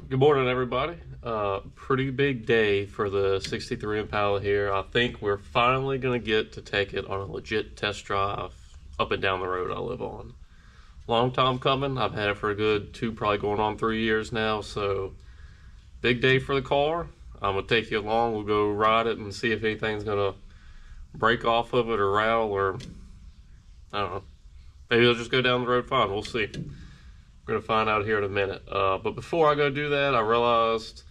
Good morning, everybody. Pretty big day for the 63 Impala here. I think we're finally going to get to take it on a legit test drive up and down the road I live on. Long time coming. I've had it for a good probably going on 3 years now. So big day for the car. I'm going to take you along. We'll go ride it and see if anything's going to break off of it or rattle, or I don't know. Maybe it'll just go down the road fine. We'll see. We're going to find out here in a minute. But before I go do that, I realized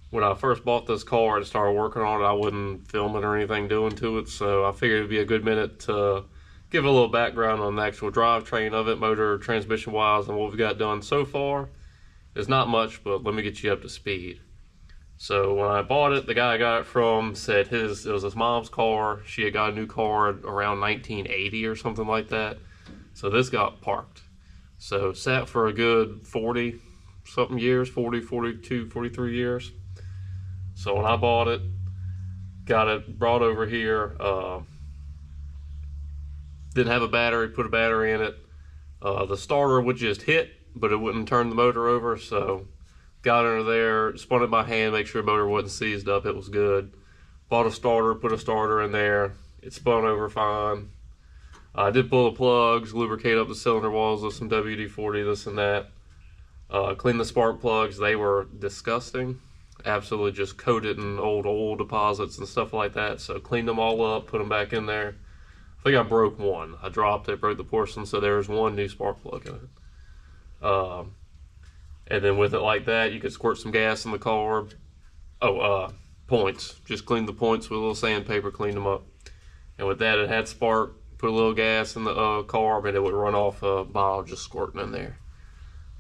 when I first bought this car and started working on it, I wouldn't film it or anything doing to it. So I figured it'd be a good minute to give a little background on the actual drivetrain of it, motor, transmission wise, and what we've got done so far. It's not much, but let me get you up to speed. So when I bought it, the guy I got it from said it was his mom's car. She had got a new car around 1980 or something like that. So this got parked. So sat for a good 40 something years, 40, 42, 43 years. So when I bought it, got it brought over here, didn't have a battery, put a battery in it. The starter would just hit, but it wouldn't turn the motor over. So got under there, spun it by hand, make sure the motor wasn't seized up, it was good. Bought a starter, put a starter in there, it spun over fine. I did pull the plugs, lubricate up the cylinder walls with some WD-40, this and that. Clean the spark plugs. They were disgusting. Absolutely just coated in old oil deposits and stuff like that. So cleaned them all up, put them back in there. I think I broke one. I dropped it, broke the porcelain, so there was one new spark plug in it. And then with it like that, you could squirt some gas in the car. Points. Just cleaned the points with a little sandpaper, cleaned them up. And with that, it had spark. Put a little gas in the carb and it would run off a bottle just squirting in there.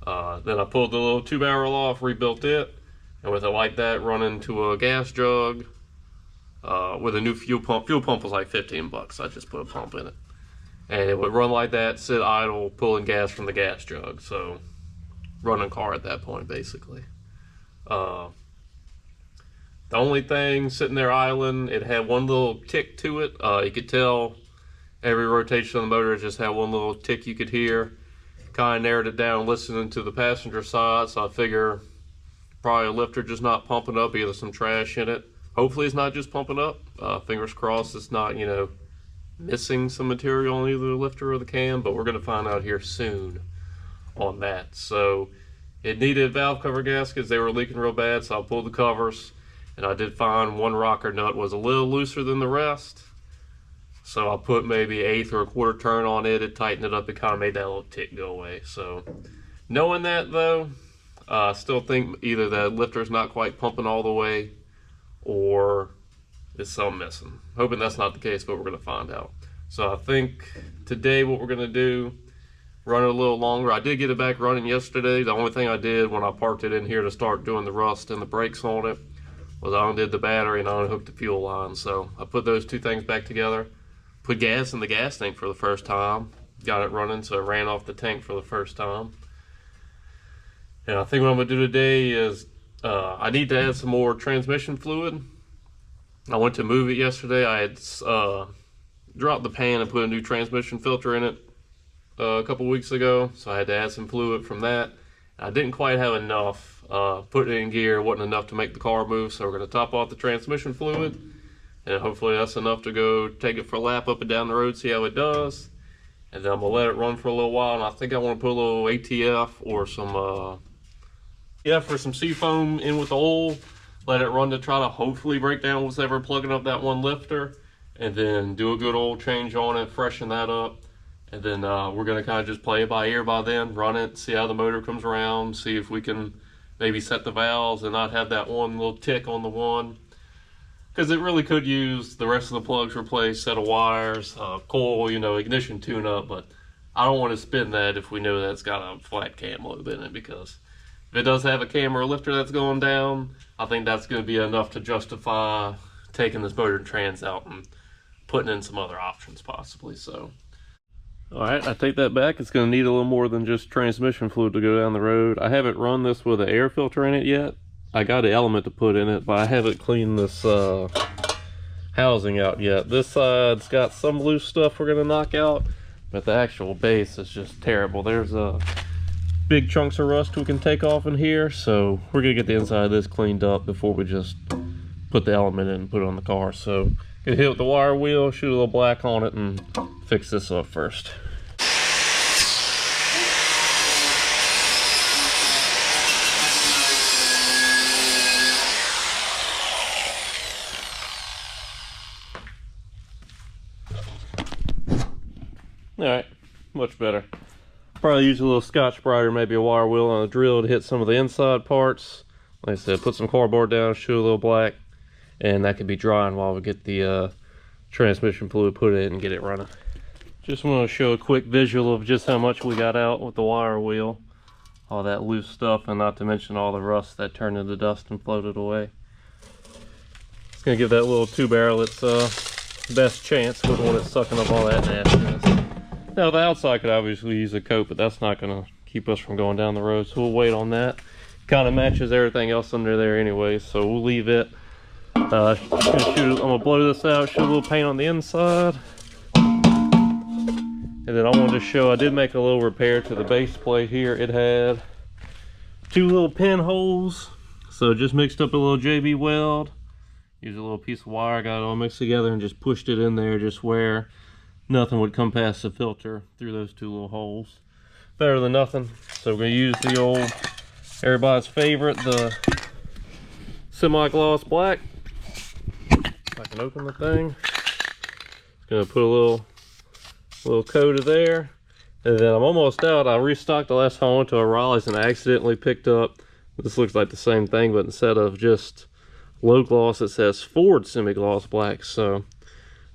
Then I pulled the little 2-barrel off, rebuilt it, and with it like that, run into a gas jug with a new fuel pump. Fuel pump was like 15 bucks. I just put a pump in it. And it would run like that, sit idle, pulling gas from the gas jug. So running car at that point, basically. The only thing sitting there idling, it had one little tick to it. You could tell every rotation on the motor just had one little tick you could hear. Kind of narrowed it down listening to the passenger side, so I figure probably a lifter just not pumping up, either some trash in it. Hopefully it's not just pumping up. Fingers crossed it's not, missing some material on either the lifter or the cam, but we're going to find out here soon on that. So it needed valve cover gaskets. They were leaking real bad, so I pulled the covers, and I did find one rocker nut was a little looser than the rest. So I put maybe 1/8 or 1/4 turn on it. It tightened it up. It kind of made that little tick go away. So knowing that though, I still think either that lifter's not quite pumping all the way or it's something missing. Hoping that's not the case, but we're going to find out. So I think today what we're going to do, run it a little longer. I did get it back running yesterday. The only thing I did when I parked it in here to start doing the rust and the brakes on it was I undid the battery and I unhooked the fuel line. So I put those two things back together. Put gas in the gas tank for the first time. Got it running, so it ran off the tank for the first time. And I think what I'm going to do today is I need to add some more transmission fluid. I went to move it yesterday. I had dropped the pan and put a new transmission filter in it a couple weeks ago, so I had to add some fluid from that. I didn't quite have enough. Putting it in gear wasn't enough to make the car move, so we're going to top off the transmission fluid. And hopefully that's enough to go take it for a lap up and down the road, see how it does. And then I'm going to let it run for a little while. And I think I want to put a little ATF or some seafoam in with the oil. Let it run to try to hopefully break down what's ever plugging up that one lifter. And then do a good oil change on it, freshen that up. And then we're going to kind of just play it by ear by then, run it, see how the motor comes around, see if we can maybe set the valves and not have that one little tick on the one. Because it really could use the rest of the plugs replaced, set of wires, coil, ignition tune-up, but I don't want to spin that if we know that it's got a flat cam lobe in it, because if it does have a cam or a lifter that's going down, I think that's going to be enough to justify taking this motor and trans out and putting in some other options possibly. So, all right, I take that back. It's going to need a little more than just transmission fluid to go down the road. I haven't run this with an air filter in it yet. I got an element to put in it, but I haven't cleaned this housing out yet. This side's got some loose stuff we're going to knock out, but the actual base is just terrible. There's a big chunks of rust we can take off in here, so we're gonna get the inside of this cleaned up before we just put the element in and put it on the car. So gonna hit with the wire wheel, shoot a little black on it, and fix this up first. Alright, much better. Probably use a little Scotch-Brite or maybe a wire wheel on a drill to hit some of the inside parts. Like I said, put some cardboard down, shoot a little black, and that could be drying while we get the transmission fluid put in and get it running. Just want to show a quick visual of just how much we got out with the wire wheel. All that loose stuff, and not to mention all the rust that turned into dust and floated away. It's going to give that little 2-barrel its best chance with when it's sucking up all that nastiness. Now the outside could obviously use a coat, but that's not going to keep us from going down the road, so we'll wait on that. Kind of matches everything else under there anyway, so we'll leave it. I'm gonna blow this out, shoot a little paint on the inside. And then I wanted to show, I did make a little repair to the base plate here. It had 2 little pinholes, so just mixed up a little JB weld. Used a little piece of wire, got it all mixed together and just pushed it in there just where nothing would come past the filter through those 2 little holes. Better than nothing. So we're gonna use the old, everybody's favorite, the semi-gloss black. If I can open the thing. Gonna put a little coat of there. And then I'm almost out. I restocked the last time I went to O'Reilly's and I accidentally picked up, this looks like the same thing, but instead of just low gloss, it says Ford semi-gloss black. So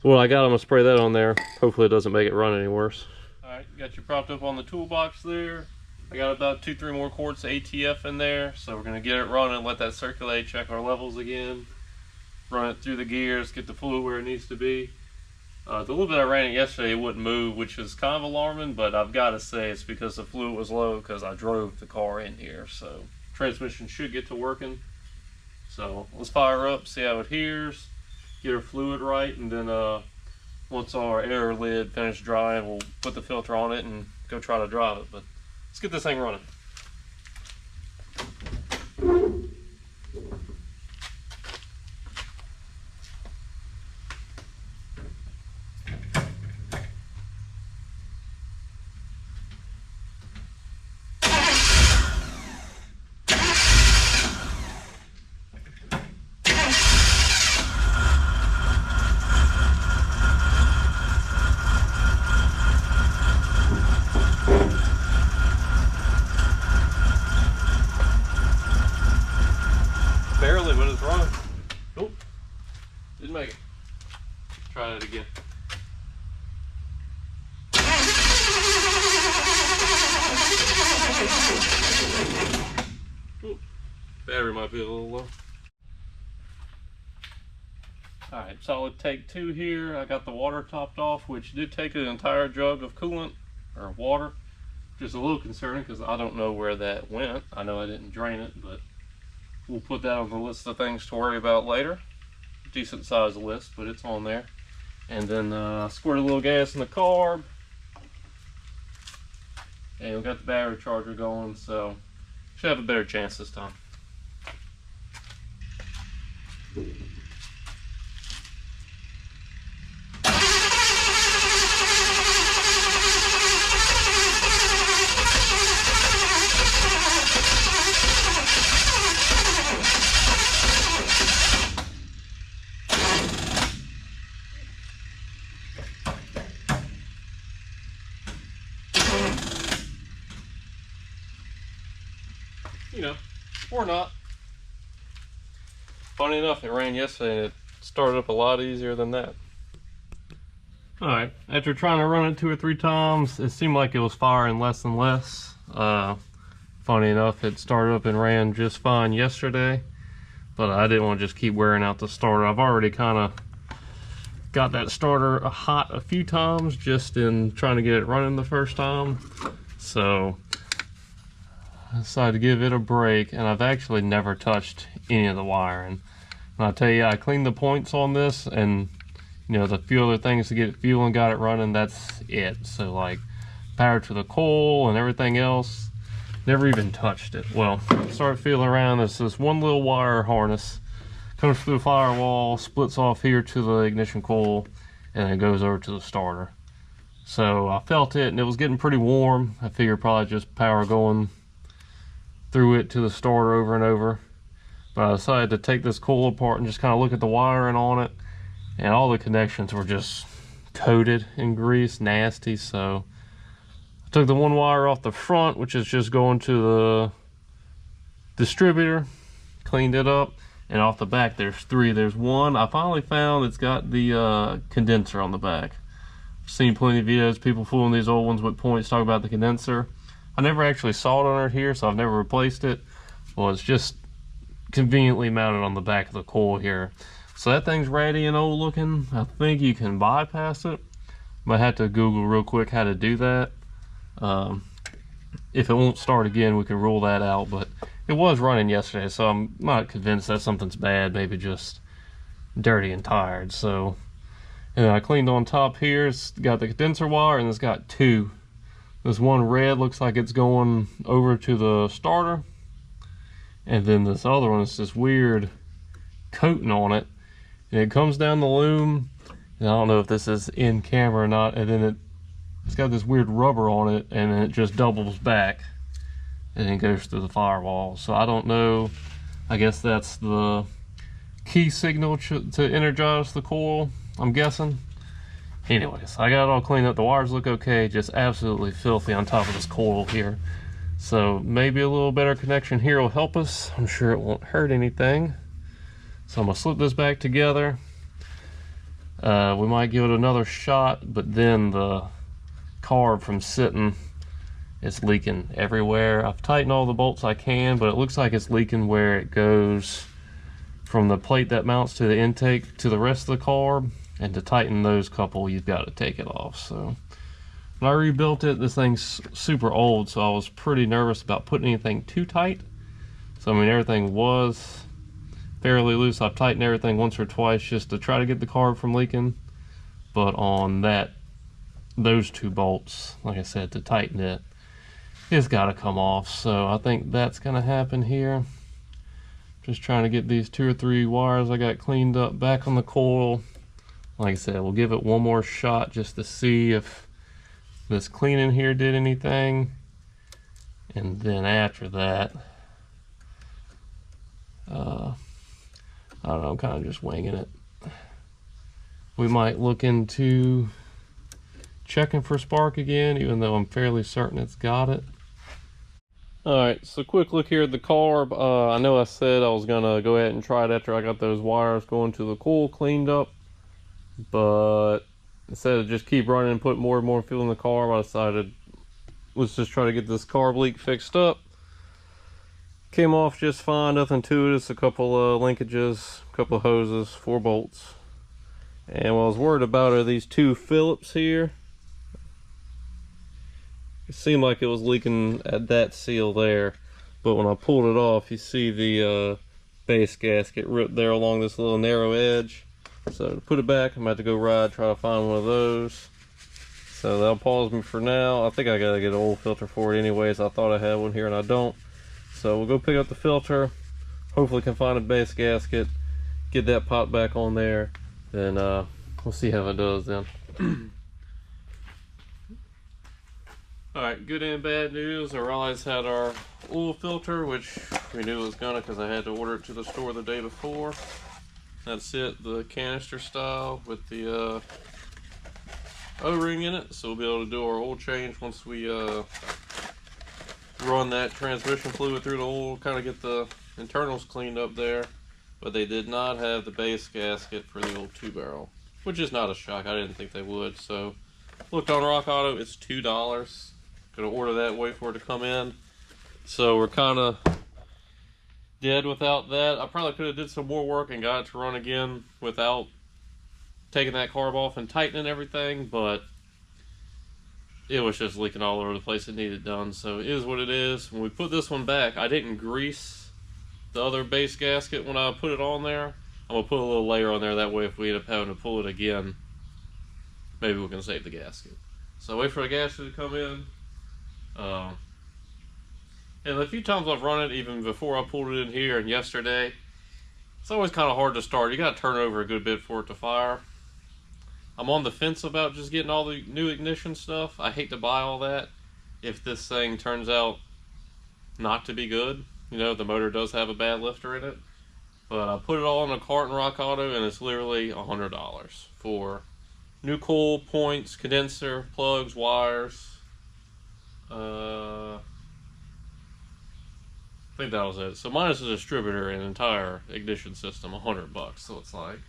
what I got, I'm gonna spray that on there. Hopefully it doesn't make it run any worse. All right, got you propped up on the toolbox there. I got about 2-3 more quarts of ATF in there, so we're gonna get it running, let that circulate, check our levels again, run it through the gears, get the fluid where it needs to be. The little bit I ran it yesterday, it wouldn't move, which is kind of alarming, but I've got to say it's because the fluid was low because I drove the car in here, so transmission should get to working. So let's fire up, see how it hears, get our fluid right, and then once our air lid finished drying, we'll put the filter on it and go try to drive it. But let's get this thing running. Barely, but it's running. Nope, didn't make it. Try it again. Ooh, battery might be a little low. Alright, solid take 2 here. I got the water topped off, which did take an entire jug of coolant, or water. Just a little concerning because I don't know where that went. I know I didn't drain it, but we'll put that on the list of things to worry about later. Decent sized list, but it's on there. And then squirt a little gas in the carb. And we got the battery charger going, so should have a better chance this time. You know, or not. Funny enough, it rained yesterday and it started up a lot easier than that. Alright, after trying to run it 2 or 3 times, it seemed like it was firing less and less. Funny enough, it started up and ran just fine yesterday, but I didn't want to just keep wearing out the starter. I've already kind of got that starter hot a few times just in trying to get it running the first time. So I decided to give it a break, and I've actually never touched any of the wiring. And I tell you, I cleaned the points on this, and you know, the few other things to get it fueling, got it running, that's it. So like power to the coil and everything else, Never even touched it. Well, started feeling around. There's this one little wire harness. Comes through the firewall, splits off here to the ignition coil, and then it goes over to the starter. So I felt it, and it was getting pretty warm. I figured probably just power going through it to the starter over and over. But I decided to take this coil apart and just kind of look at the wiring on it, and all the connections were just coated in grease, nasty. So I took the one wire off the front, which is just going to the distributor, cleaned it up. And off the back, there's three. There's one I finally found that's got the condenser on the back. I've seen plenty of videos, people fooling these old ones with points, talking about the condenser. I never actually saw it under here, so I've never replaced it. Well, it's just conveniently mounted on the back of the coil here. So that thing's ratty and old looking. I think you can bypass it. Might have to Google real quick how to do that. If it won't start again, we can rule that out, but it was running yesterday, so I'm not convinced that something's bad, maybe just dirty and tired. So, and then I cleaned on top here. It's got the condenser wire, and it's got two. This one red looks like it's going over to the starter, and then this other one is this weird coating on it, and it comes down the loom, and I don't know if this is in camera or not, and then it's got this weird rubber on it, and then it just doubles back and then goes through the firewall. So I don't know, I guess that's the key signal to energize the coil, I'm guessing. Anyways, I got it all cleaned up. The wires look okay, just absolutely filthy on top of this coil here. So maybe a little better connection here will help us. I'm sure it won't hurt anything. So I'm gonna slip this back together. We might give it another shot, but then the carb from sitting, it's leaking everywhere. I've tightened all the bolts I can, but it looks like it's leaking where it goes from the plate that mounts to the intake to the rest of the carb. And to tighten those couple, you've got to take it off. So when I rebuilt it, this thing's super old, so I was pretty nervous about putting anything too tight. So I mean, everything was fairly loose. I've tightened everything once or twice just to try to get the carb from leaking. But on those two bolts, like I said, to tighten it, it's got to come off. So I think that's going to happen here. Just trying to get these 2 or 3 wires I got cleaned up back on the coil. Like I said, we'll give it one more shot just to see if this cleaning here did anything. And then after that, I don't know, I'm kind of just winging it. We might look into checking for spark again, even though I'm fairly certain it's got it. Alright, so quick look here at the carb. I know I said I was gonna go ahead and try it after I got those wires going to the coil cleaned up, but instead of just keep running and put more and more fuel in the carb, I decided let's just try to get this carb leak fixed up. Came off just fine, nothing to it. It's a couple of linkages, a couple of hoses, 4 bolts. And what I was worried about are these 2 Phillips here. It seemed like it was leaking at that seal there, but when I pulled it off, you see the base gasket ripped there along this little narrow edge. So to put it back, I'm about to go ride, try to find one of those. So that'll pause me for now. I think I gotta get an oil filter for it anyways. I thought I had one here and I don't. So we'll go pick up the filter, hopefully can find a base gasket, get that popped back on there, then we'll see how it does then. Alright, good and bad news. I realized had our oil filter, which we knew it was gonna because I had to order it to the store the day before. That's it, the canister style with the O-ring in it. So we'll be able to do our oil change once we run that transmission fluid through the oil, kind of get the internals cleaned up there. But they did not have the base gasket for the old 2-barrel, which is not a shock. I didn't think they would. So looked on Rock Auto, it's $2. Gonna order that, wait for it to come in. So we're kind of dead without that. I probably could have did some more work and got it to run again without taking that carb off and tightening everything, but it was just leaking all over the place. It needed done, so it is what it is. When we put this one back, I didn't grease the other base gasket when I put it on there. I'm gonna put a little layer on there, that way if we end up having to pull it again, maybe we can save the gasket. So wait for the gasket to come in. And the few times I've run it, even before I pulled it in here and yesterday, it's always kind of hard to start. You got to turn over a good bit for it to fire. I'm on the fence about just getting all the new ignition stuff. I hate to buy all that if this thing turns out not to be good. You know, the motor does have a bad lifter in it. But I put it all in a cart in Rock Auto, and it's literally $100 for new coil, points, condenser, plugs, wires. I think that was it. So minus the distributor and entire ignition system, $100. So it's like,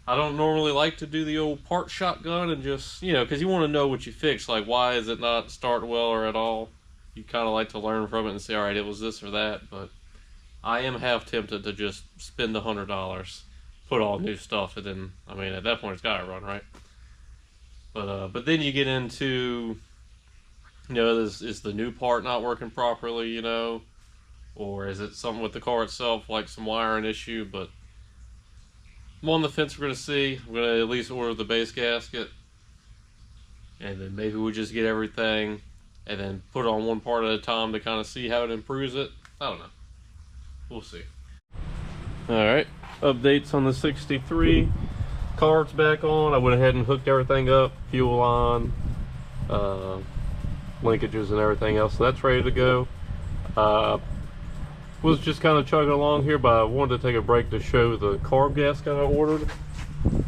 I don't normally like to do the old part shotgun and just, you know, because you want to know what you fix. Like, why is it not starting well or at all? You kind of like to learn from it and say, all right, it was this or that. But I am half tempted to just spend the $100, put all new stuff, and then, I mean, at that point it's got to run, right? But then you get into, you know, is the new part not working properly, you know? Or is it something with the car itself, like some wiring issue? But I'm on the fence. We're going to see. I'm going to at least order the base gasket. And then maybe we just get everything and then put it on one part at a time to kind of see how it improves it. I don't know. We'll see. Alright, updates on the 63. Carb's back on. I went ahead and hooked everything up. Fuel line, linkages and everything else. So that's ready to go. Was just kind of chugging along here, but I wanted to take a break to show the carb gasket I ordered.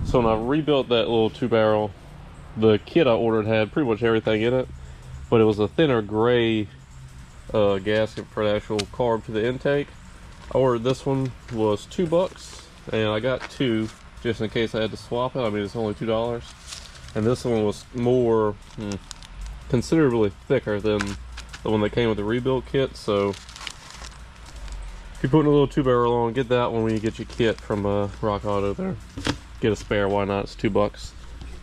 So when I rebuilt that little 2-barrel, the kit I ordered had pretty much everything in it, but it was a thinner gray gasket for the actual carb to the intake. I ordered this one, was $2, and I got two just in case I had to swap it. I mean, it's only $2, and this one was more considerably thicker than the one that came with the rebuilt kit. So if you're putting a little 2-barrel on, get that one when you get your kit from Rock Auto there. Get a spare, why not? It's $2.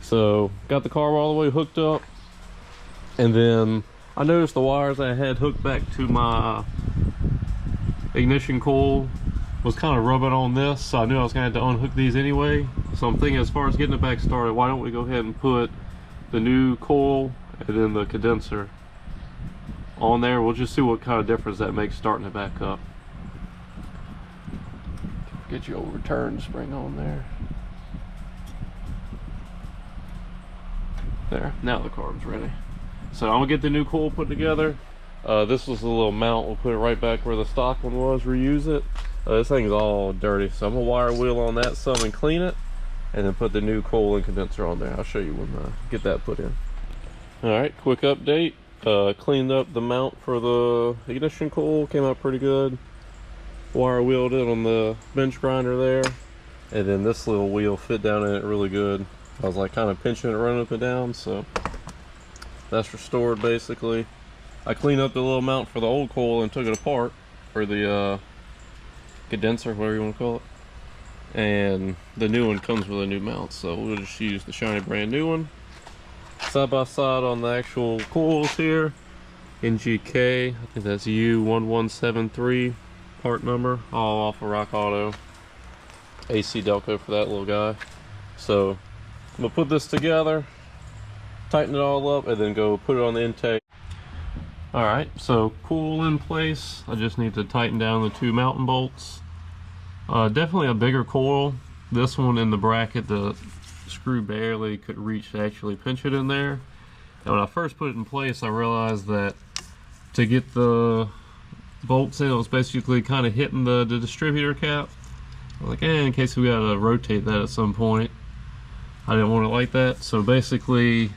So got the carb all the way hooked up, and then I noticed the wires I had hooked back to my ignition coil was kind of rubbing on this, so I knew I was going to have to unhook these anyway. So I'm thinking, as far as getting it back started, why don't we go ahead and put the new coil and then the condenser on there. We'll just see what kind of difference that makes starting it back up. Get your old return spring on there. There, now the carb's ready. So I'm gonna get the new coil put together. This was a little mount. We'll put it right back where the stock one was, reuse it. This thing's all dirty, so I'm gonna wire wheel on that some and clean it, and then put the new coil and condenser on there. I'll show you when I get that put in. Alright, quick update. Cleaned up the mount for the ignition coil, came out pretty good. Wire wheeled it on the bench grinder there, and then this little wheel fit down in it really good. I was like kind of pinching it, running up and down, so that's restored basically. I cleaned up the little mount for the old coil and took it apart for the condenser, whatever you want to call it, and the new one comes with a new mount, so we'll just use the shiny brand new one. Side by side on the actual coils here, NGK, I think that's U1173 part number, all off of Rock Auto. AC Delco for that little guy. So I'm gonna put this together, tighten it all up, and then go put it on the intake. Alright, so coil in place. I just need to tighten down the two mounting bolts. Definitely a bigger coil. This one in the bracket, the screw barely could reach to actually pinch it in there. And when I first put it in place, I realized that to get the bolts in, it was basically kind of hitting the distributor cap. I was like, in case we gotta rotate that at some point. I didn't want it like that, so basically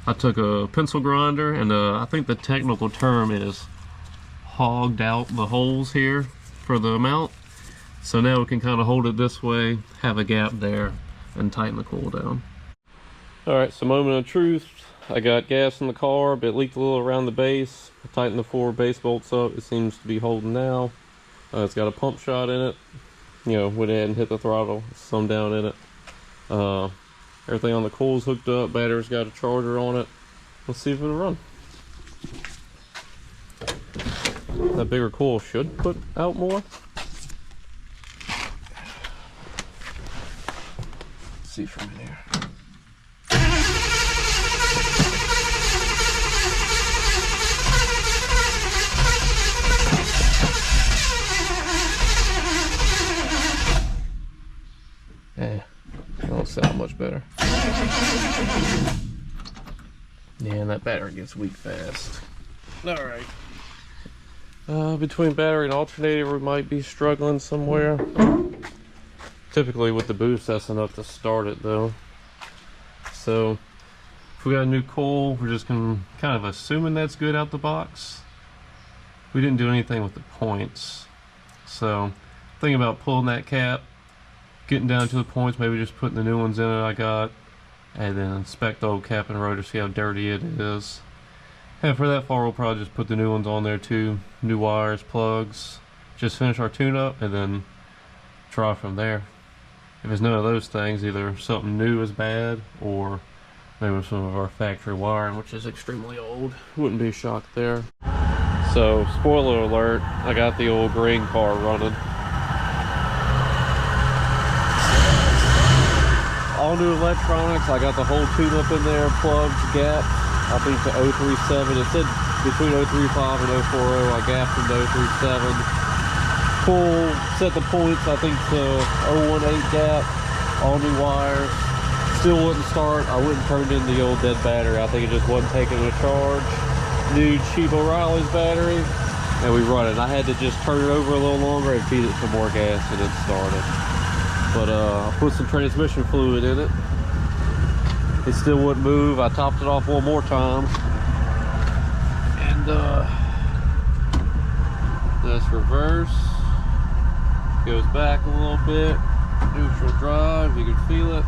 I took a pencil grinder, and I think the technical term is hogged out the holes here for the mount. So now we can kind of hold it this way, have a gap there, and tighten the coil down. Alright, so moment of truth. I got gas in the carb, it leaked a little around the base. I tightened the 4 base bolts up, it seems to be holding now. It's got a pump shot in it. You know, went ahead and hit the throttle, some down in it. Everything on the coil's hooked up, battery's got a charger on it. Let's see if it'll run. That bigger coil should put out more. Let's see from here. Eh, don't sound much better. Yeah, and that battery gets weak fast. Alright. Between battery and alternator, we might be struggling somewhere. Typically with the boost, that's enough to start it though. So, if we got a new coil, we're just kind of assuming that's good out the box. We didn't do anything with the points. So, thinking about pulling that cap, getting down to the points, maybe just putting the new ones in it I got, and then inspect the old cap and rotor, see how dirty it is. And for that far, we'll probably just put the new ones on there too. New wires, plugs, just finish our tune-up, and then try from there. If it's none of those things, either something new is bad, or maybe some of our factory wiring, which is extremely old. Wouldn't be shocked there. So, spoiler alert, I got the old grain car running. All new electronics, I got the whole tune-up in there, plugs, gaps. I think the 037, it said between 035 and 040, I gapped them to 037. Pull, set the points, I think to 018 gap, all new wires. Still wouldn't start, I wouldn't turn in the old dead battery, I think it just wasn't taking a charge. New cheap O'Reilly's battery, and we run it. I had to just turn it over a little longer and feed it some more gas and it started. But I put some transmission fluid in it. It still wouldn't move. I topped it off one more time. And that's reverse. Goes back a little bit. Neutral drive, you can feel it.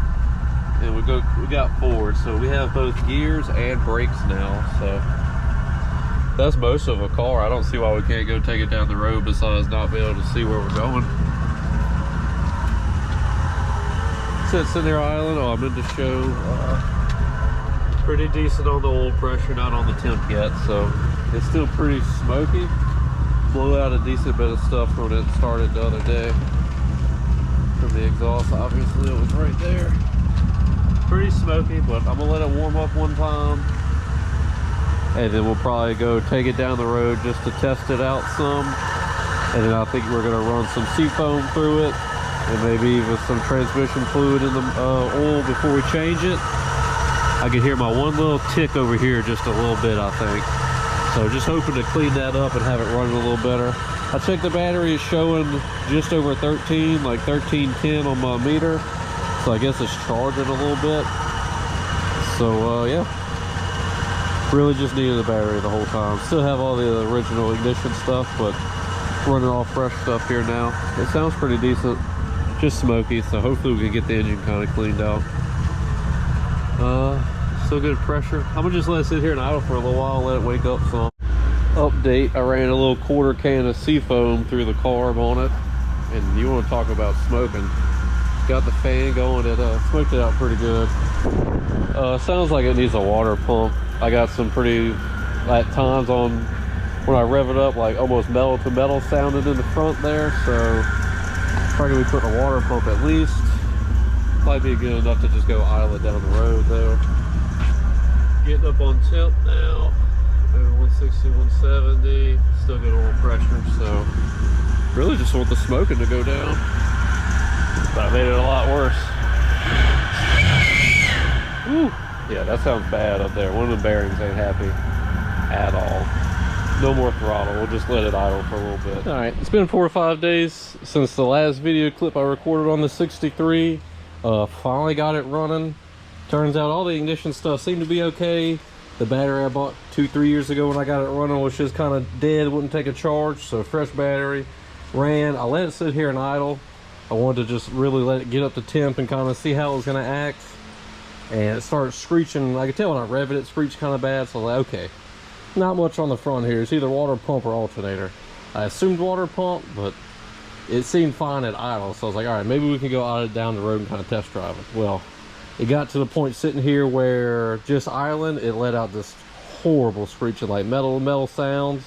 And we got forward. So we have both gears and brakes now. So that's most of a car. I don't see why we can't go take it down the road besides not be able to see where we're going. Sits in their island. Oh, I meant to show pretty decent on the oil pressure, not on the temp yet, so it's still pretty smoky. Blew out a decent bit of stuff when it started the other day from the exhaust. Obviously it was right there. Pretty smoky, but I'm gonna let it warm up one time, and then we'll probably go take it down the road just to test it out some, and then I think we're gonna run some seafoam through it, and maybe even some transmission fluid in the oil before we change it. I can hear my one little tick over here just a little bit, I think. So just hoping to clean that up and have it running a little better. I checked the battery, it's showing just over 13, like 1310 on my meter. So I guess it's charging a little bit. So yeah, really just needed the battery the whole time. Still have all the original ignition stuff, but running all fresh stuff here now. It sounds pretty decent. Just smoky, so hopefully we can get the engine kind of cleaned out. Still good pressure. I'm gonna just let it sit here and idle for a little while, let it wake up some. Update, I ran a little quarter can of seafoam through the carb on it, and you want to talk about smoking. Got the fan going, it smoked it out pretty good. Sounds like it needs a water pump. I got some pretty, at times on, when I rev it up, like almost metal to metal sounded in the front there, so probably gonna be putting a water pump at least. Might be good enough to just go idle it down the road though. Getting up on temp now, maybe 160, 170, still good oil pressure, so really just want the smoking to go down. But I made it a lot worse. Whew. Yeah, that sounds bad up there. One of the bearings ain't happy at all. No more throttle, we'll just let it idle for a little bit. All right, it's been 4 or 5 days since the last video clip I recorded on the 63. Finally got it running. Turns out all the ignition stuff seemed to be okay. The battery I bought 2-3 years ago when I got it running was just kind of dead, wouldn't take a charge, so fresh battery. Ran, I let it sit here and idle. I wanted to just really let it get up to temp and kind of see how it was going to act. And it started screeching. I could tell when I revved it screeched kind of bad, so I was like, okay. Not much on the front here. It's either water pump or alternator. I assumed water pump, but it seemed fine at idle, so I was like, all right, maybe we can go out down the road and kind of test drive it. Well, it got to the point sitting here where just idling, it let out this horrible screeching, like metal to metal sounds.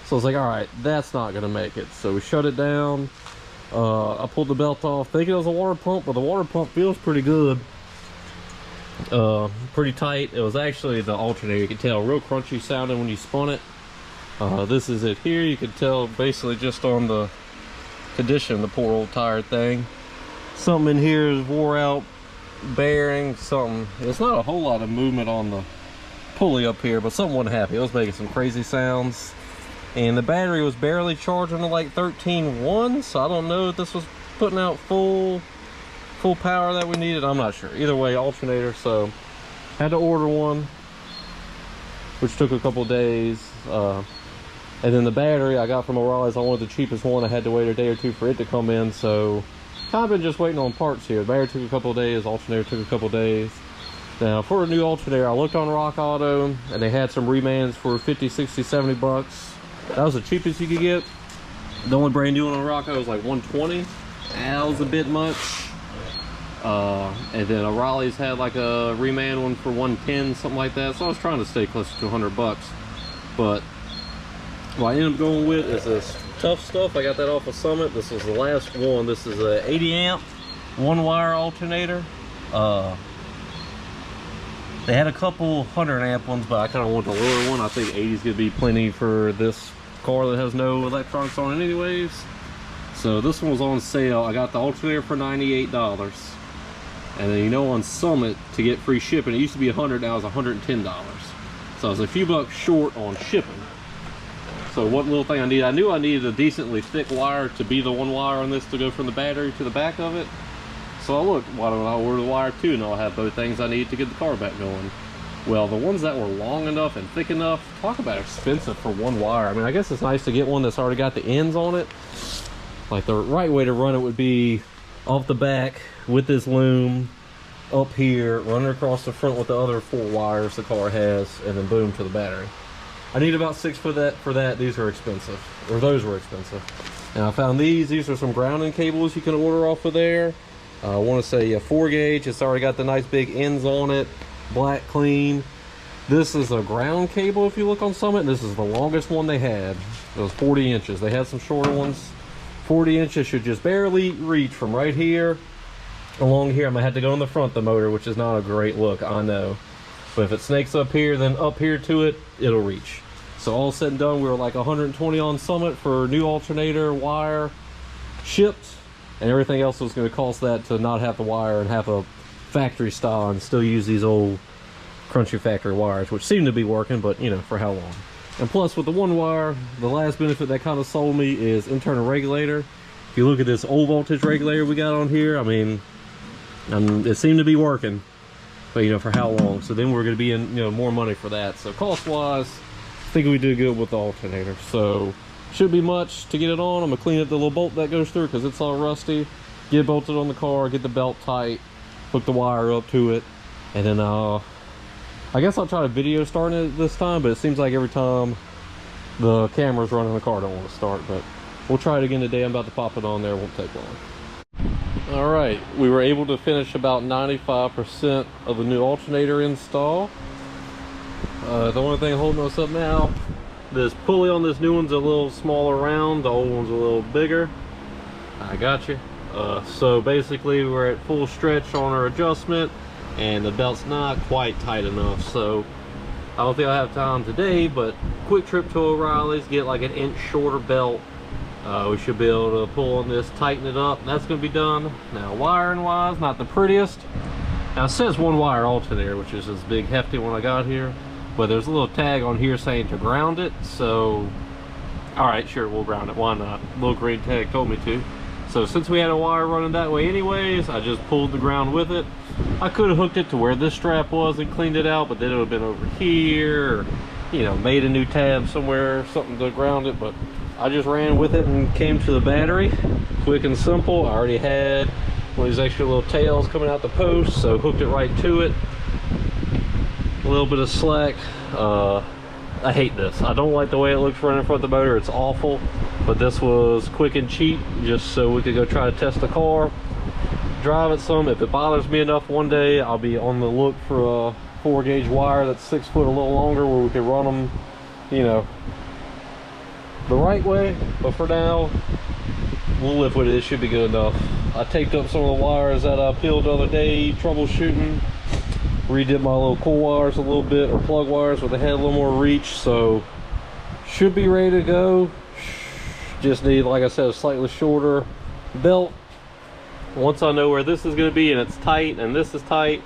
So I was like, all right, that's not gonna make it. So we shut it down. I pulled the belt off thinking it was a water pump, but the water pump feels pretty good. Pretty tight. It was actually the alternator. You can tell real crunchy sounding when you spun it. This is it here. You can tell basically just on the condition, the poor old tire thing. Something in here is wore out, bearing, something. It's not a whole lot of movement on the pulley up here, but something wasn't happy. It was making some crazy sounds. And the battery was barely charging to like 13.1, so I don't know if this was putting out full power that we needed. I'm not sure. Either way, alternator, so had to order one, which took a couple days. And then the battery I got from O'Reilly's, I wanted the cheapest one. I had to wait a day or two for it to come in, so kind of been just waiting on parts here. The battery took a couple days, alternator took a couple days. Now for a new alternator, I looked on Rock Auto and they had some remans for 50, 60, 70 bucks. That was the cheapest you could get. The only brand new one on Rock Auto was like 120. That was a bit much. And then O'Reilly's had like a reman one for 110, something like that. So I was trying to stay close to 100 bucks. But what I ended up going with is this Tough Stuff. I got that off of Summit. This is the last one. This is a 80 amp, one wire alternator. They had a couple 100 amp ones, but I kind of want the lower one. I think 80 is going to be plenty for this car that has no electronics on it anyways. So this one was on sale. I got the alternator for $98. And then, you know, on Summit, to get free shipping, it used to be $100, now it's $110. So I was a few bucks short on shipping. So one little thing I knew I needed a decently thick wire to be the one wire on this to go from the battery to the back of it. So I looked, why don't I order the wire too, and I'll have both things I need to get the car back going. Well, the ones that were long enough and thick enough, talk about expensive for one wire. I mean, I guess it's nice to get one that's already got the ends on it. Like the right way to run it would be off the back with this loom up here, running across the front with the other 4 wires the car has, and then boom to the battery. I need about 6 for that. These are expensive, or those were expensive. And I found these are some grounding cables you can order off of there. I want to say a 4 gauge. It's already got the nice big ends on it, black clean. This is a ground cable if you look on Summit. This is the longest one they had. It was 40 inches. They had some shorter ones. 40 inches should just barely reach from right here along here. I'm gonna have to go in the front of the motor, which is not a great look, I know. But if it snakes up here, then up here to it, it'll reach. So all said and done, we were like 120 on Summit for new alternator, wire, shipped, and everything else was gonna cost that to not have the wire and have a factory style and still use these old crunchy factory wires, which seem to be working, but you know, for how long? And plus with the one wire, the last benefit that kind of sold me is internal regulator. If you look at this old voltage regulator we got on here, I mean, it seemed to be working, but you know, for how long? So then we're going to be in, you know, more money for that. So cost wise, I think we did good with the alternator. So should be much to get it on. I'm gonna clean up the little bolt that goes through because it's all rusty, get it bolted on the car, get the belt tight, hook the wire up to it, and then I guess I'll try to video starting it this time, but it seems like every time the camera's running, the car don't want to start. But we'll try it again today. I'm about to pop it on there. It won't take long. All right, we were able to finish about 95% of the new alternator install. The only thing holding us up now, this pulley on this new one's a little smaller round, the old one's a little bigger. I got you. So basically we're at full stretch on our adjustment, and the belt's not quite tight enough. So I don't think I'll have time today, but quick trip to O'Reilly's, get like an inch shorter belt. We should be able to pull on this, tighten it up, and that's going to be done. Now wiring wise, not the prettiest. Now it says one wire alternator, which is this big hefty one I got here, but there's a little tag on here saying to ground it. So all right, sure, we'll ground it, why not? Little green tag told me to. So since we had a wire running that way anyways, I just pulled the ground with it. I could have hooked it to where this strap was and cleaned it out, but then it would have been over here, or, you know, made a new tab somewhere, something to ground it. But I just ran with it and came to the battery, quick and simple. I already had one of these extra little tails coming out the post, so hooked it right to it. A little bit of slack. I hate this. I don't like the way it looks running in front of the motor. It's awful. But this was quick and cheap, just so we could go try to test the car, drive it some. If it bothers me enough one day, I'll be on the look for a 4 gauge wire that's 6 foot a little longer, where we can run them, you know, the right way. But for now, we'll live with it. It should be good enough. I taped up some of the wires that I peeled the other day, troubleshooting. Redid my little coil wires a little bit, or plug wires, where they had a little more reach. So should be ready to go. Just need, like I said, a slightly shorter belt, Once I know where this is going to be and it's tight and this is tight,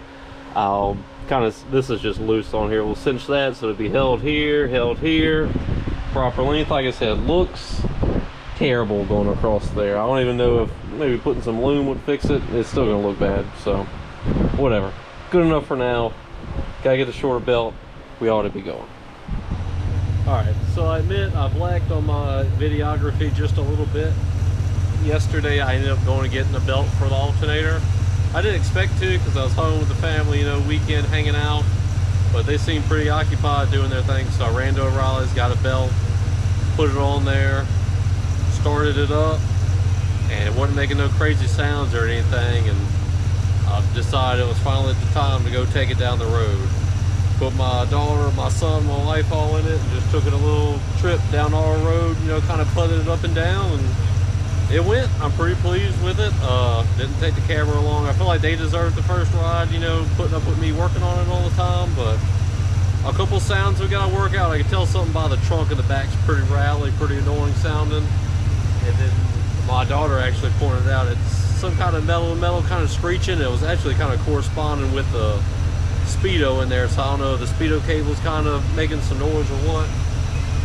I'll kind of, this is just loose on here, we'll cinch that so it'll be held here, proper length. Like I said, looks terrible going across there. I don't even know if maybe putting some loom would fix it. It's still going to look bad, so whatever. Good enough for now. Gotta get the shorter belt. We ought to be going. Alright, so I admit I've lacked on my videography just a little bit. Yesterday I ended up going and getting a belt for the alternator. I didn't expect to because I was home with the family, you know, weekend hanging out, but they seemed pretty occupied doing their thing, so I ran to O'Reilly's, got a belt, put it on there, started it up, and it wasn't making no crazy sounds or anything, and I decided it was finally the time to go take it down the road. Put my daughter, my son, my wife all in it, and just took it a little trip down our road, you know, kind of putted it up and down, and it went. I'm pretty pleased with it. Didn't take the camera along. I feel like they deserved the first ride, you know, putting up with me working on it all the time, but a couple sounds we gotta work out. I can tell something by the trunk of the back's pretty rattly, pretty annoying sounding. And then my daughter actually pointed out it's some kind of metal kind of screeching. It was actually kind of corresponding with the speedo in there, so I don't know if the speedo cable's kind of making some noise or what.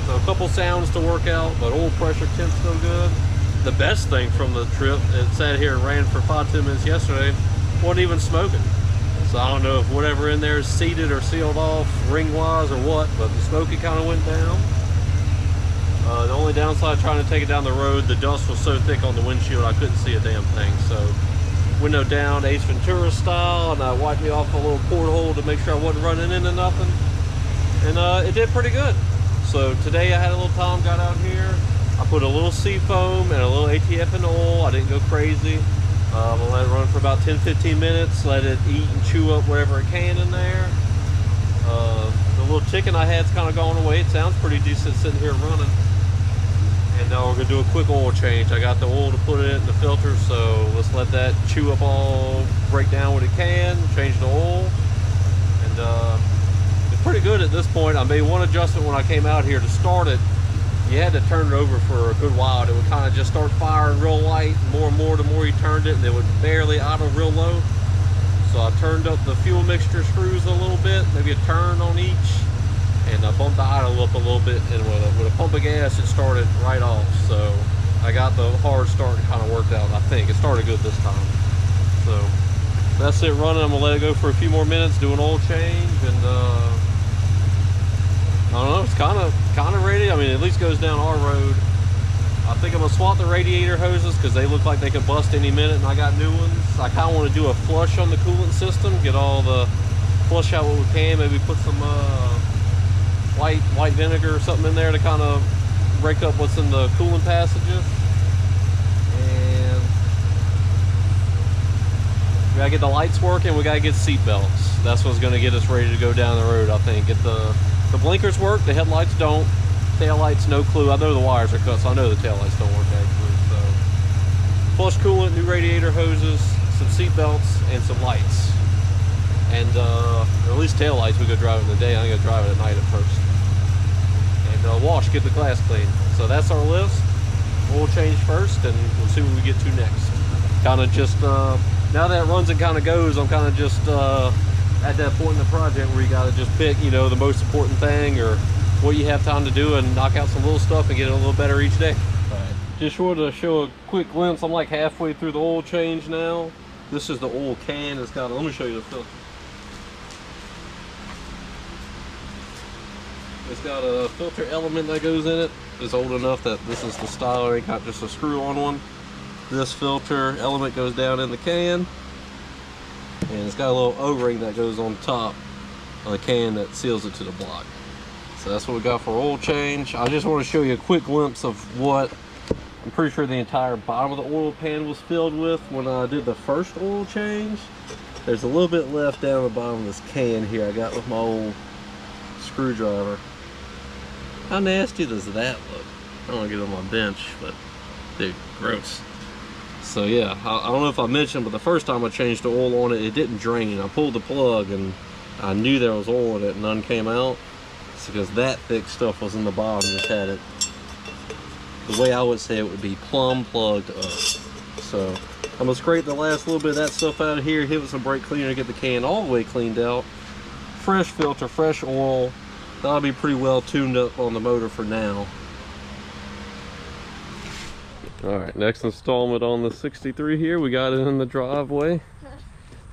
So a couple sounds to work out, but oil pressure temp's still good. The best thing from the trip, it sat here and ran for 5-10 minutes yesterday, wasn't even smoking. So I don't know if whatever in there is seated or sealed off ring wise or what, but the smoky kind of went down. The only downside trying to take it down the road, the dust was so thick on the windshield I couldn't see a damn thing. So window down, Ace Ventura style, and I wiped me off a little porthole to make sure I wasn't running into nothing. And it did pretty good. So today I had a little time, got out here. I put a little seafoam and a little ATF and oil. I didn't go crazy. I'm gonna let it run for about 10-15 minutes, let it eat and chew up whatever it can in there. The little chicken I had's kind of gone away. It sounds pretty decent sitting here running. And now we're gonna do a quick oil change. I got the oil to put it in the filter, so let's let that chew up all, break down what it can, change the oil. And it's pretty good at this point. I made one adjustment when I came out here to start it. You had to turn it over for a good while. It would kind of just start firing real light, more and more the more you turned it, and it would barely idle real low. So I turned up the fuel mixture screws a little bit, maybe a turn on each, and I bumped the idle up a little bit, and with a pump of gas, it started right off. So I got the hard start kind of worked out, I think. It started good this time. So that's it running. I'm gonna let it go for a few more minutes, do an oil change, and I don't know, it's kind of ready. I mean, it at least goes down our road. I think I'm gonna swap the radiator hoses because they look like they could bust any minute, and I got new ones. I kind of want to do a flush on the coolant system, get all the, flush out what we can, maybe put some white vinegar or something in there to kind of break up what's in the coolant passages. And we gotta get the lights working, we gotta get seat belts. That's what's gonna get us ready to go down the road, I think. Get the blinkers work, the headlights don't. Taillights, no clue. I know the wires are cut, so I know the taillights don't work actually. So, flush coolant, new radiator hoses, some seat belts, and some lights. And at least taillights, we go drive it in the day. I'm gonna drive it at night at first. And wash, get the glass clean. So that's our list. Oil change first, and we'll see what we get to next. Kind of just now that it runs and kind of goes, I'm kind of just at that point in the project where you got to just pick, you know, the most important thing or what you have time to do and knock out some little stuff and get it a little better each day. All right. Just wanted to show a quick glimpse. I'm like halfway through the oil change now. This is the oil can. It's got, let me show you the filter. It's got a filter element that goes in it. It's old enough that this is the style. It ain't got just a screw on one. This filter element goes down in the can. And it's got a little O-ring that goes on top of the can that seals it to the block. So that's what we got for oil change. I just want to show you a quick glimpse of what I'm pretty sure the entire bottom of the oil pan was filled with when I did the first oil change. There's a little bit left down the bottom of this can here I got with my old screwdriver. How nasty does that look? I don't want to get it on my bench, but dude, gross. So yeah, I don't know if I mentioned, but the first time I changed the oil on it, it didn't drain. I pulled the plug and I knew there was oil in it and none came out. It's because that thick stuff was in the bottom, just had it. The way I would say it would be plumb plugged up. So I'm gonna scrape the last little bit of that stuff out of here, hit with some brake cleaner, get the can all the way cleaned out. Fresh filter, fresh oil. That'll be pretty well tuned up on the motor for now. All right, next installment on the 63 here. We got it in the driveway.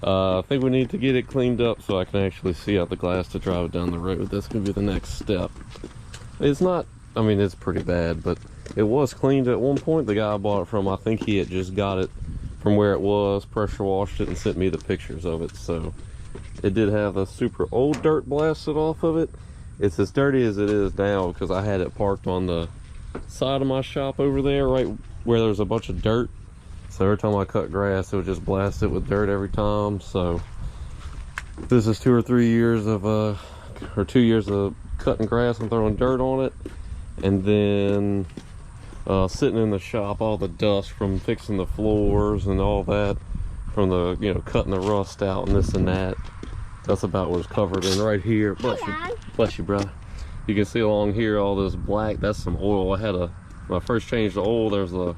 I think we need to get it cleaned up so I can actually see out the glass to drive it down the road. That's gonna be the next step. It's not, I mean, it's pretty bad, but it was cleaned at one point. The guy I bought it from, I think he had just got it from where it was, pressure washed it, and sent me the pictures of it. So it did have a super old dirt blasted off of it. It's as dirty as it is now because I had it parked on the side of my shop over there, right where there's a bunch of dirt. So every time I cut grass, it would just blast it with dirt every time. So this is 2 or 3 years of or 2 years of cutting grass and throwing dirt on it, and then sitting in the shop, all the dust from fixing the floors and all that, from the, you know, cutting the rust out and this and that. That's about what it's covered in right here. Bless you, brother. You can see along here all this black. That's some oil. I had when I first changed the oil, there's the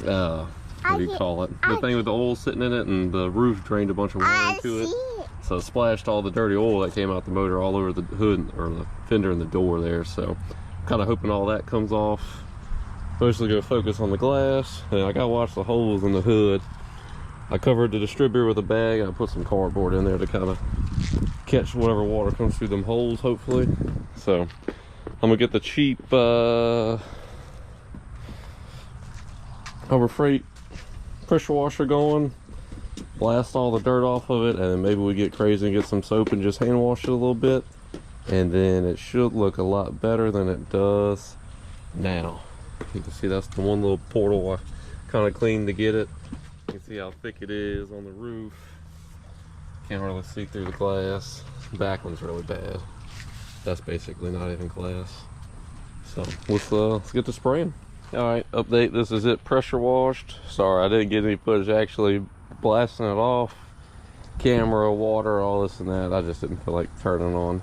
what do you call it? The thing with the oil sitting in it, and the roof drained a bunch of water into it. So it splashed all the dirty oil that came out the motor all over the hood, or the fender and the door there. So I'm kind of hoping all that comes off. Mostly gonna focus on the glass, and I gotta watch the holes in the hood. I covered the distributor with a bag, and I put some cardboard in there to kind of catch whatever water comes through them holes, hopefully. So I'm gonna get the cheap Harbor Freight pressure washer going, blast all the dirt off of it, and then maybe we get crazy and get some soap and just hand wash it a little bit, and then it should look a lot better than it does now. You can see that's the one little portal I kind of cleaned to get it. You can see how thick it is on the roof. Can't really see through the glass. Back one's really bad. That's basically not even glass. So let's get to spraying. All right, update. This is it pressure washed. Sorry, I didn't get any footage actually blasting it off. Camera, water, all this and that. I just didn't feel like turning on.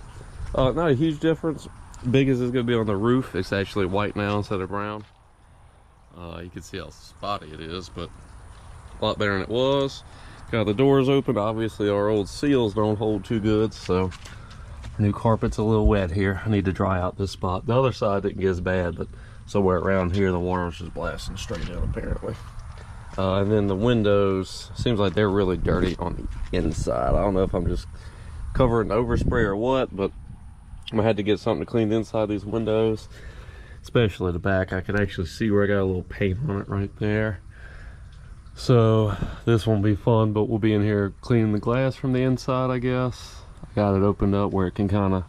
Not a huge difference. Big as it's gonna be on the roof. It's actually white now instead of brown. You can see how spotty it is, but a lot better than it was. Got the doors open. Obviously our old seals don't hold too good, so new carpet's a little wet here. I need to dry out this spot. The other side didn't get as bad, but somewhere around here the water was just blasting straight down apparently. And then the windows, seems like they're really dirty on the inside. I don't know if I'm just covering overspray or what, but I had to get something to clean the inside of these windows, especially the back. I could actually see where I got a little paint on it right there. So this won't be fun, but we'll be in here cleaning the glass from the inside, I guess. I got it opened up where it can kind of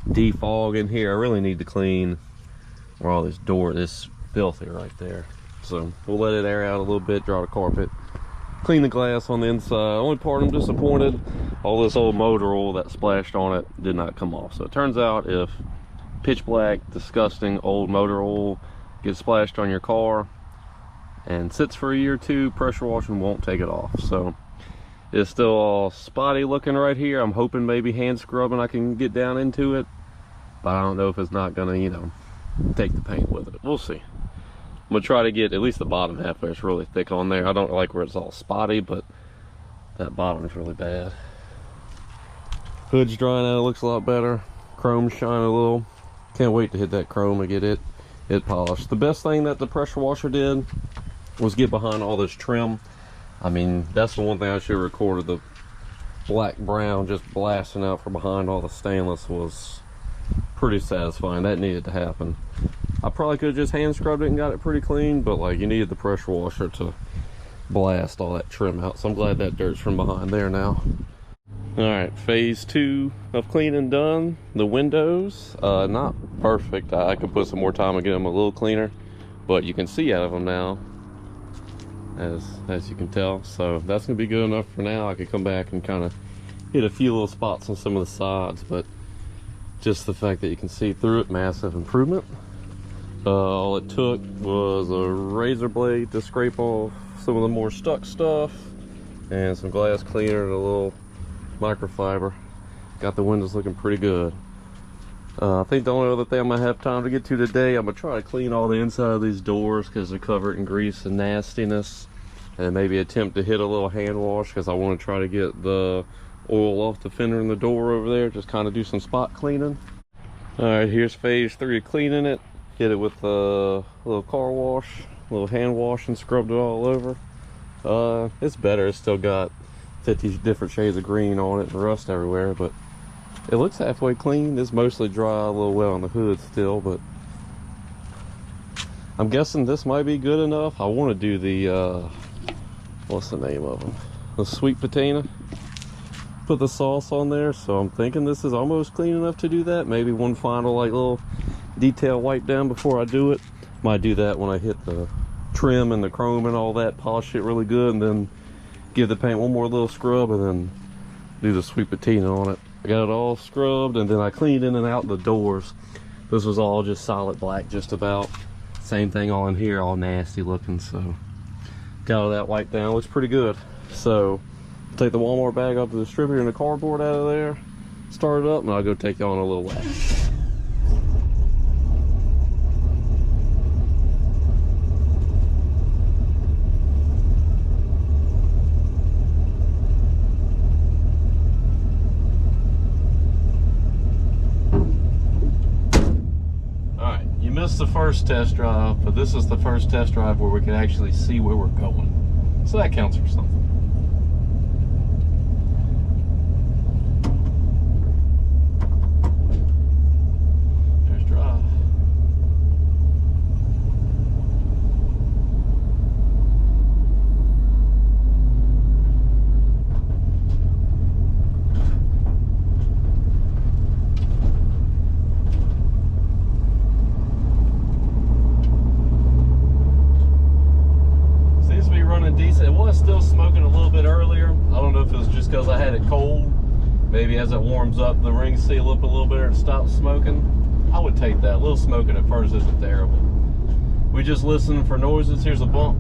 defog in here. I really need to clean where all this filthy right there. So we'll let it air out a little bit, dry the carpet, clean the glass on the inside. Only part I'm disappointed, all this old motor oil that splashed on it did not come off. So it turns out if pitch black, disgusting old motor oil gets splashed on your car and sits for a year or two, pressure washing won't take it off. So it's still all spotty looking right here. I'm hoping maybe hand scrubbing I can get down into it, but I don't know if it's not gonna, you know, take the paint with it. We'll see. I'm gonna try to get at least the bottom half where it's really thick on there. I don't like where it's all spotty, but that bottom is really bad. Hood's drying out, it looks a lot better. Chrome's shining a little. Can't wait to hit that chrome and get it polished. The best thing that the pressure washer did was get behind all this trim. I mean, that's the one thing I should have recorded. The black brown just blasting out from behind all the stainless was pretty satisfying. That needed to happen. I probably could have just hand scrubbed it and got it pretty clean, but like, you needed the pressure washer to blast all that trim out. So I'm glad that dirt's from behind there now. All right, phase 2 of cleaning done. The windows, not perfect. I could put some more time and get them a little cleaner, but you can see out of them now, as you can tell. So that's gonna be good enough for now. I could come back and kind of hit a few little spots on some of the sides, but just the fact that you can see through it, massive improvement. All it took was a razor blade to scrape off some of the more stuck stuff, and some glass cleaner and a little microfiber. Got the windows looking pretty good. I think the only other thing I'm gonna have time to get to today, I'm gonna try to clean all the inside of these doors because they're covered in grease and nastiness. and maybe attempt to hit a little hand wash because I want to try to get the oil off the fender and the door over there. Just kind of do some spot cleaning. All right, here's phase 3 of cleaning it. Hit it with a little car wash, a little hand wash, and scrubbed it all over. It's better. It's still got 50 different shades of green on it and rust everywhere, but it looks halfway clean. It's mostly dry, a little wet on the hood still, but I'm guessing this might be good enough. I want to do the what's the name of them, the sweet patina, put the sauce on there, so I'm thinking this is almost clean enough to do that. Maybe one final like little detail wipe down before I do it. Might do that when I hit the trim and the chrome and all that, polish it really good, and then give the paint one more little scrub, and then do the sweet patina on it. I got it all scrubbed, and then I cleaned in and out the doors. This was all just solid black, just about. Same thing on here, all nasty looking. So got all that wiped down. Looks pretty good. So take the Walmart bag off the distributor and the cardboard out of there, start it up, and I'll go take you on a little lap. Missed the first test drive, but this is the first test drive where we can actually see where we're going, so that counts for something. There's drive. Decent. It was still smoking a little bit earlier. I don't know if it was just because I had it cold. Maybe as it warms up, the rings seal up a little bit and it stops smoking. I would take that. A little smoking at first isn't terrible. We just listen for noises. Here's a bump.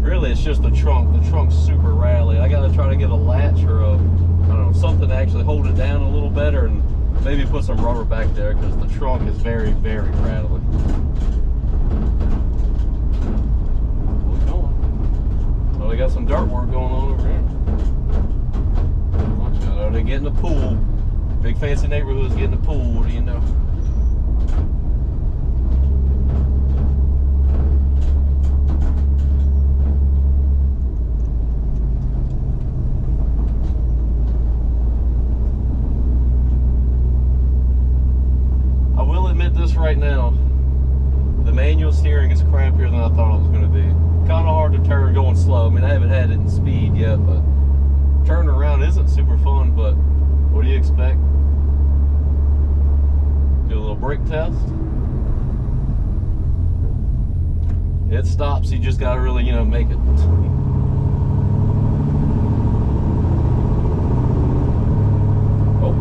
Really, it's just the trunk. The trunk's super rattly. I got to try to get a latch or a, I don't know, something to actually hold it down a little better, and maybe put some rubber back there because the trunk is very, very rattly. They got some dirt work going on over here. Watch out, oh, they're getting a pool. Big fancy neighborhood's getting a pool, what do you know? I will admit this right now. The manual steering is crappier than I thought it was going to be. Kind of hard to turn going slow. I mean, I haven't had it in speed yet, but turning around isn't super fun. But what do you expect? Do a little brake test. It stops. You just got to really, make it. Oh,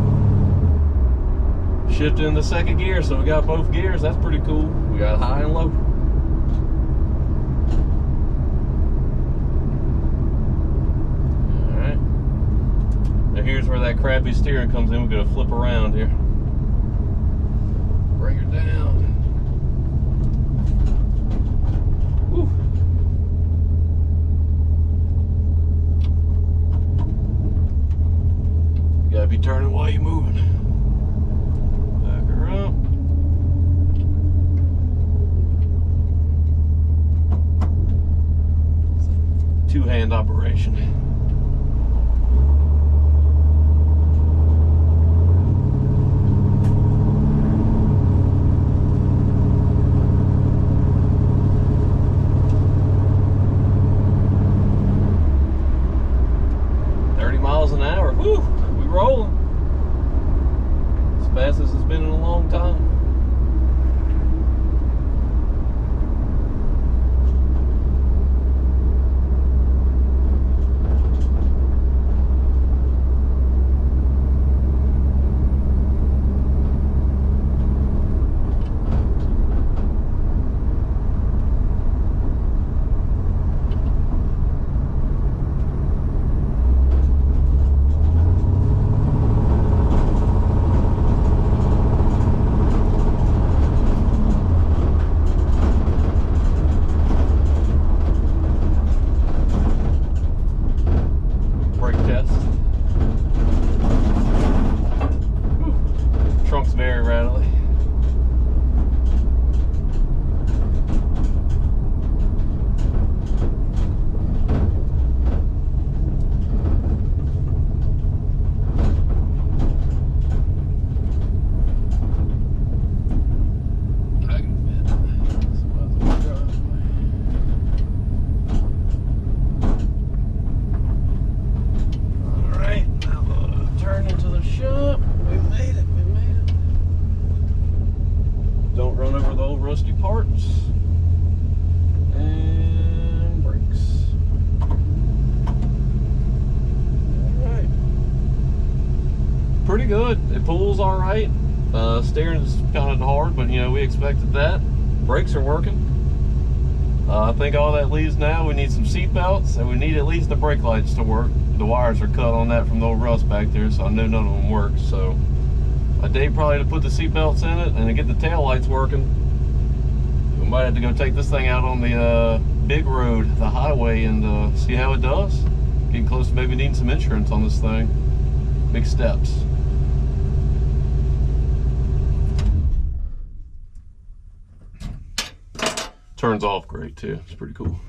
shifted in the second gear, so we got both gears. That's pretty cool. We got high and low. Here's where that crappy steering comes in. We're going to flip around here. Bring her down. Whew. You got to be turning while you're moving. Back her up. Two-hand operation. Whew, we rolling. As fast as it's been in a long time. good. It pulls all right. Steering's kind of hard, but you know, we expected that. Brakes are working. I think all that leaves now, we need some seat belts, and we need at least the brake lights to work. The wires are cut on that from the old rust back there, so I know none of them work. So a day probably to put the seat belts in it and to get the tail lights working. We might have to go take this thing out on the big road, the highway, and see how it does. Getting close to maybe needing some insurance on this thing. Big steps. Turns off great too. It's pretty cool.